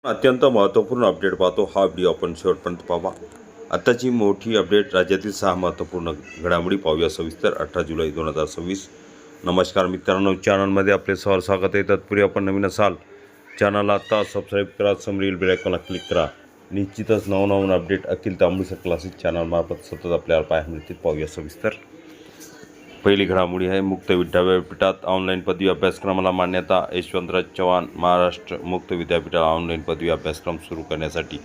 अत्यंत महत्त्वपूर्ण अपडेट पाहतो हा व्हिडिओ आपण शेवटपर्यंत पाहा। आताची मोठी अपडेट राज्यातील 6 महत्त्वपूर्ण घडामोडी पाहूया सविस्तर। 18 जुलै 2026। नमस्कार मित्रांनो, चॅनलमध्ये आपले सहर्ष स्वागत आहे। तत्पूर्वी आपण नवीन असाल चॅनलला आता सबस्क्राईब करा, समोरील बेल आयकॉनला क्लिक करा। निश्चितच नवनवीन अपडेट अखिल तांबुळसर क्लासेस चॅनलमार्फत सतत आपल्याला पाहायला मिळतील। पाहूया सविस्तर। पहिली घडामोडी आहे, मुक्त विद्यापीठात ऑनलाईन पदवी अभ्यासक्रमाला मान्यता। यशवंतराव चव्हाण महाराष्ट्र मुक्त विद्यापीठात ऑनलाईन पदवी अभ्यासक्रम सुरू करण्यासाठी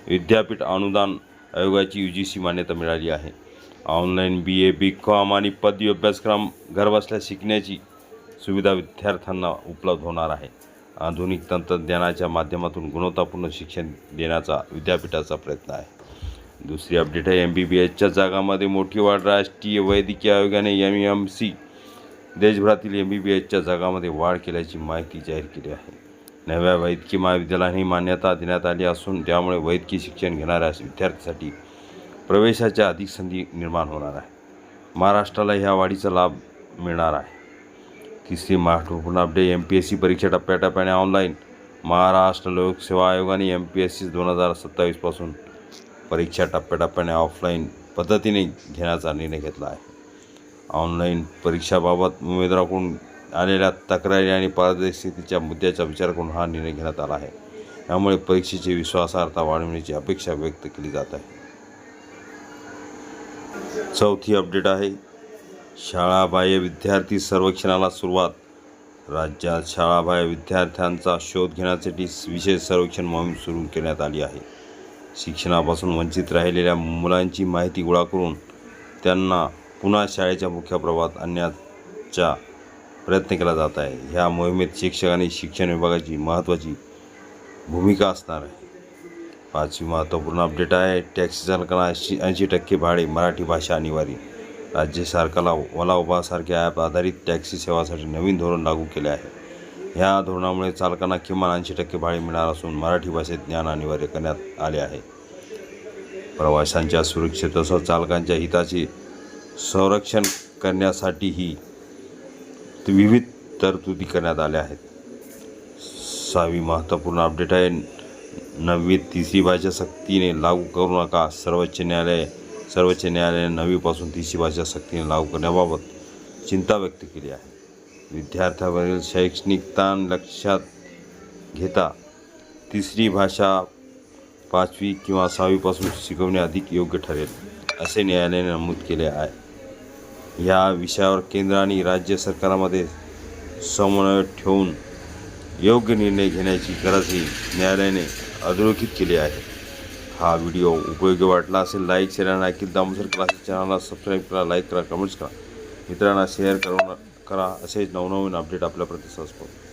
विद्यापीठ अनुदान आयोगाची UGC मान्यता मिळाली आहे। ऑनलाईन BA BCom आणि पदवी अभ्यासक्रम घरबसल्या शिकण्याची सुविधा विद्यार्थ्यांना उपलब्ध होणार आहे। आधुनिक तंत्रज्ञानाच्या माध्यमातून गुणवत्तापूर्ण शिक्षण देण्याचा विद्यापीठाचा प्रयत्न आहे। दुसरी अपडेट आहे, MBBSच्या जागांमध्ये मोठी वाढ। राष्ट्रीय वैद्यकीय आयोगाने MMC देशभरातील MBBSच्या जागांमध्ये वाढ केल्याची माहिती जाहीर केली आहे। नव्या वैद्यकीय महाविद्यालयाने मान्यता देण्यात आली असून त्यामुळे वैद्यकीय शिक्षण घेणाऱ्या विद्यार्थ्यांसाठी प्रवेशाच्या अधिक संधी निर्माण होणार आहे। महाराष्ट्राला ह्या वाढीचा लाभ मिळणार आहे। तिसरी महत्त्वपूर्ण अपडेट, MPSC परीक्षा टप्प्याटप्प्याने ऑनलाईन। महाराष्ट्र लोकसेवा आयोगाने MPSC 2027 पासून परीक्षा टप्प्याटप्प्याने ऑफलाईन पद्धतीने घेण्याचा निर्णय घेतला आहे। ऑनलाईन परीक्षाबाबत उमेदवाराकडून आलेल्या तक्रारी आणि पारदर्शकतेच्या मुद्द्याचा विचार करून हा निर्णय घेण्यात आला आहे। यामुळे परीक्षेची विश्वासार्हता वाढवण्याची अपेक्षा व्यक्त केली जात आहे। चौथी अपडेट आहे, शाळाबाह्य विद्यार्थी सर्वेक्षणाला सुरुवात। राज्यात शाळाबाह्य विद्यार्थ्यांचा शोध घेण्यासाठी विशेष सर्वेक्षण मोहीम सुरू करण्यात आली आहे। शिक्षणापासून वंचित राहिलेल्या मुलांची माहिती गोळा करून त्यांना पुन्हा शाळेच्या मुख्य प्रवाहात आणण्याचा प्रयत्न केला जात आहे। ह्या मोहिमेत शिक्षक आणि शिक्षण विभागाची महत्त्वाची भूमिका असणार आहे। पाचवी महत्त्वपूर्ण अपडेट आहे, टॅक्सी चालकांना 80% भाडे मराठी भाषा अनिवार्य। राज्य सरकारला ओला उबर सारख्या ॲप आधारित टॅक्सी सेवासाठी नवीन धोरण लागू केले आहे। ह्या धोरणामुळे चालकांना किमान 80% भाडे मिळणार असून मराठी भाषेत ज्ञान अनिवार्य करण्यात आले आहे। प्रवाशांच्या सुरक्षेसह चालकांच्या हिताचे संरक्षण करण्यासाठीही विविध तरतुदी करण्यात आल्या आहेत। सहावी महत्त्वपूर्ण अपडेट आहे, 9वी तिसरी भाषा सक्तीने लागू करू नका। सर्वोच्च न्यायालयाने 9वी पासून तिसरी भाषा सक्तीने लागू करण्याबाबत चिंता व्यक्त केली आहे। विद्यार्थ्यांवरील शैक्षणिक ताण लक्षात घेता तिसरी भाषा 5वी किंवा 6वी पासून शिकवणे अधिक योग्य ठरेल, असे न्यायालयाने नमूद केले आहे। या विषयावर केंद्र आणि राज्य सरकारांमध्ये समन्वय ठेवून योग्य निर्णय घेण्याची गरजही न्यायालयाने अधोरेखित केली आहे। हा व्हिडिओ उपयोगी वाटला असेल लाईक, शेअर आणि अखिल तांबुळसर क्लासेस चॅनलला सबस्क्राईब करा, लाईक करा, कमेंट्स करा, मित्रांना शेअर करा। असेच नवनवीन अपडेट आपल्यापर्यंत सहज पोहोचतील।